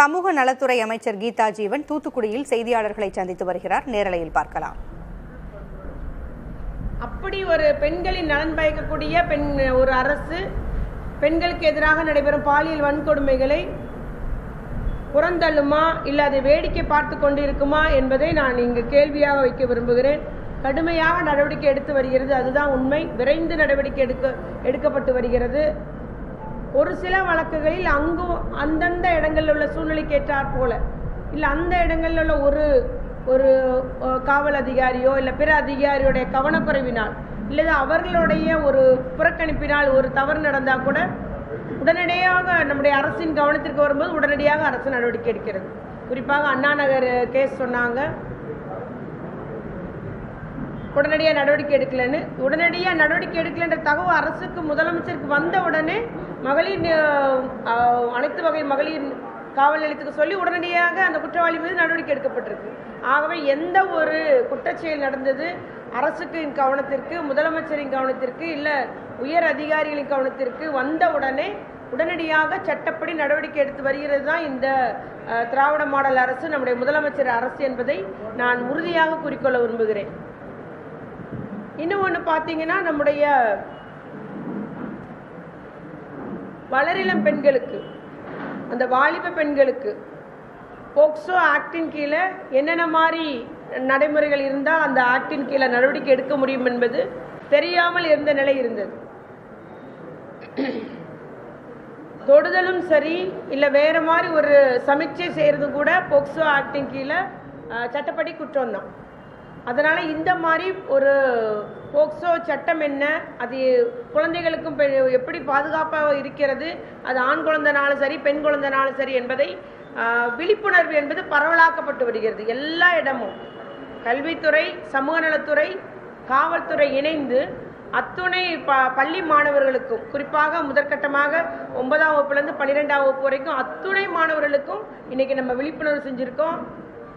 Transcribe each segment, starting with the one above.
சமூக நலத்துறை அமைச்சர் கீதா ஜீவன் தூத்துக்குடியில் செய்தியாளர்களை சந்தித்து வருகிறார். நேரலையில் பார்க்கலாம். அப்படி ஒரு பெண்களின் நலன் பயக்கக்கூடிய ஒரு அரசு பெண்களுக்கு எதிராக நடைபெறும் பாலியல் வன்கொடுமைகளை புறந்தள்ளுமா இல்லை அதை வேடிக்கை பார்த்து கொண்டிருக்குமா என்பதை நான் இங்கு கேள்வியாக வைக்க விரும்புகிறேன். கடுமையாக நடவடிக்கை எடுத்து வருகிறது, அதுதான் உண்மை. விரைந்து நடவடிக்கை எடுக்கப்பட்டு வருகிறது. ஒரு சில வழக்குகளில் அந்தந்த இடங்களில் உள்ள சூழ்நிலைக்கு ஏற்றாற் போல இல்லை அந்த இடங்களில் உள்ள ஒரு காவல் அதிகாரியோ இல்லை பிற அதிகாரியோடைய கவனக்குறைவினால் இல்லை அவர்களுடைய ஒரு புறக்கணிப்பினால் ஒரு தவறு நடந்தால் கூட உடனடியாக நம்முடைய அரசின் கவனத்திற்கு வரும்போது உடனடியாக அரசு நடவடிக்கை எடுக்கிறது. குறிப்பாக அண்ணா நகர் கேஸ் சொன்னாங்க, உடனடியாக நடவடிக்கை எடுக்கலன்னு. உடனடியாக நடவடிக்கை எடுக்கலன்ற தகவல் அரசுக்கு முதலமைச்சருக்கு வந்த உடனே மகளிர் அனைத்து வகை மகளிர் காவல் நிலையத்துக்கு சொல்லி உடனடியாக அந்த குற்றவாளி மீது நடவடிக்கை எடுக்கப்பட்டிருக்கு. ஆகவே எந்த ஒரு குற்றச்செயல் நடந்தது அரசுக்கு கவனத்திற்கு, முதலமைச்சரின் கவனத்திற்கு, இல்லை உயர் அதிகாரிகளின் கவனத்திற்கு வந்த உடனே உடனடியாக சட்டப்படி நடவடிக்கை எடுத்து வருகிறது தான் இந்த திராவிட மாடல் அரசு, நம்முடைய முதலமைச்சர் அரசு என்பதை நான் உறுதியாக குறிக்கொள்ள விரும்புகிறேன். இன்னும் ஒன்று பார்த்தீங்கன்னா, நம்முடைய வளரிளம் பெண்களுக்கு, அந்த வாலிப பெண்களுக்கு போக்சோ ஆக்டின் கீழே என்னென்ன மாதிரி நடைமுறைகள் இருந்தால் அந்த ஆக்டின் கீழே நடவடிக்கை எடுக்க முடியும் என்பது தெரியாமல் இருந்த நிலை இருந்தது. தொடுதலும் சரி இல்லை வேற மாதிரி ஒரு சமீட்சை செய்யறதும் கூட போக்சோ ஆக்டின் கீழே சட்டப்படி குற்றம் தான். அதனால இந்த மாதிரி ஒரு போக்சோ சட்டம் என்ன, அது குழந்தைகளுக்கும் எப்படி பாதுகாப்பாக இருக்கிறது, அது ஆண் குழந்தைனாலும் சரி பெண் குழந்தைனாலும் சரி என்பதை விழிப்புணர்வு என்பது பரவலாக்கப்பட்டு வருகிறது. எல்லா இடமும் கல்வித்துறை, சமூக நலத்துறை, காவல்துறை இணைந்து அத்துணை பள்ளி மாணவர்களுக்கும், குறிப்பாக முதற்கட்டமாக 9ஆம் வகுப்புலேருந்து 12ஆம் வகுப்பு வரைக்கும் அத்துணை மாணவர்களுக்கும் இன்னைக்கு நம்ம விழிப்புணர்வு செஞ்சுருக்கோம்.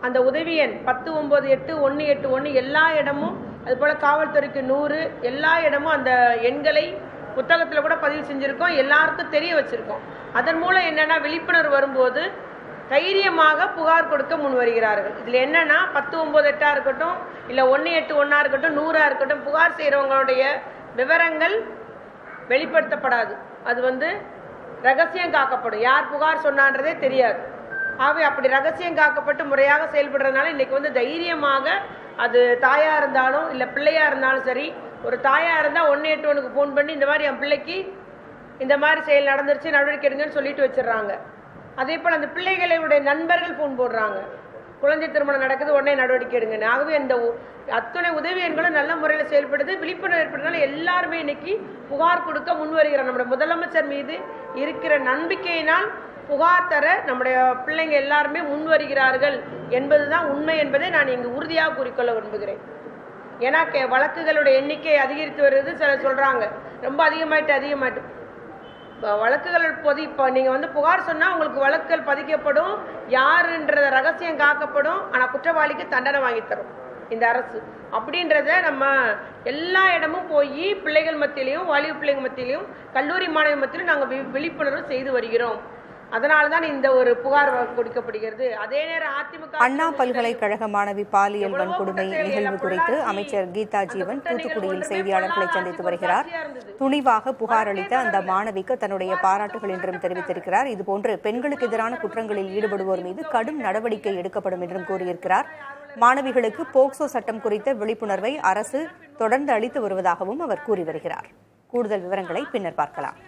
அந்த உதவி எண் 1098-181 எல்லா இடமும், அதுபோல் காவல்துறைக்கு 100, எல்லா இடமும் அந்த எண்களை புத்தகத்தில் கூட பதிவு செஞ்சுருக்கோம், எல்லாருக்கும் தெரிய வச்சுருக்கோம். அதன் மூலம் என்னென்னா விழிப்புணர்வு வரும்போது தைரியமாக புகார் கொடுக்க முன் வருகிறார்கள். இதில் என்னென்னா 1098 இருக்கட்டும், இல்லை 181 இருக்கட்டும், 100 இருக்கட்டும், புகார் செய்கிறவங்களுடைய விவரங்கள் வெளிப்படுத்தப்படாது. அது ரகசியம் காக்கப்படும். யார் புகார் சொன்னான்றதே தெரியாது. ஆகவே அப்படி ரகசியம் காக்கப்பட்டு முறையாக செயல்படுறதுனால இன்னைக்கு தைரியமாக, அது தாயா இருந்தாலும் இல்லை பிள்ளையா இருந்தாலும் சரி, ஒரு தாயா இருந்தால் 181க்கு ஃபோன் பண்ணி இந்த மாதிரி என் பிள்ளைக்கு இந்த மாதிரி செயல் நடந்துருச்சு, நடவடிக்கை எடுங்கன்னு சொல்லிட்டு வச்சிடுறாங்க. அதே போல் அந்த பிள்ளைகளுடைய நண்பர்கள் ஃபோன் போடுறாங்க, குழந்தை திருமணம் நடக்குது, உடனே நடவடிக்கை எடுங்கன்னு. ஆகவே அந்த அத்துணை உதவி எண்களும் நல்ல முறையில் செயல்படுது. விழிப்புணர்வு ஏற்படுறதுனால எல்லாருமே இன்னைக்கு புகார் கொடுக்க முன் வருகிறார். நம்முடைய முதலமைச்சர் மீது இருக்கிற நம்பிக்கையினால் புகார் தர நம்முடைய பிள்ளைங்க எல்லாருமே முன் வருகிறார்கள் என்பதுதான் உண்மை என்பதை நான் இங்கு உறுதியாக கூறிக்கொள்ள விரும்புகிறேன். ஏன்னா வழக்குகளுடைய எண்ணிக்கை அதிகரித்து வருது. சிலர் சொல்றாங்க ரொம்ப அதிகமாயிட்டு வழக்குகள் இப்போ நீங்க புகார் சொன்னா உங்களுக்கு வழக்குகள் பதிக்கப்படும், யாருன்றத ரகசியம் காக்கப்படும், ஆனா குற்றவாளிக்கு தண்டனை வாங்கி தரும் இந்த அரசு அப்படின்றத நம்ம எல்லா இடமும் போய் பிள்ளைகள் மத்தியிலையும், வாலிப பிள்ளைகள் மத்தியிலையும், கல்லூரி மாணவி மத்தியிலும் நாங்கள் விழிப்புணர்வு செய்து வருகிறோம். அதனால்தான் இந்த ஒரு புகார் கொடுக்கப்படுகிறது. அதே நேரம் அதிமுக அண்ணா பல்கலைக்கழக மாணவி பாலியல் வன்கொடுமை நிகழ்வு குறித்து அமைச்சர் கீதா ஜீவன் தூத்துக்குடியில் செய்தியாளர்களை சந்தித்து வருகிறார். துணிவாக புகார் அளித்த அந்த மாணவிக்கு தன்னுடைய பாராட்டுகள் என்றும் தெரிவித்திருக்கிறார். இதுபோன்று பெண்களுக்கு எதிரான குற்றங்களில் ஈடுபடுவோர் மீது கடும் நடவடிக்கை எடுக்கப்படும் என்றும் கூறியிருக்கிறார். மாணவிகளுக்கு போக்சோ சட்டம் குறித்த விழிப்புணர்வை அரசு தொடர்ந்து அளித்து வருவதாகவும் அவர் கூறி வருகிறார். கூடுதல் விவரங்களை பின்னர் பார்க்கலாம்.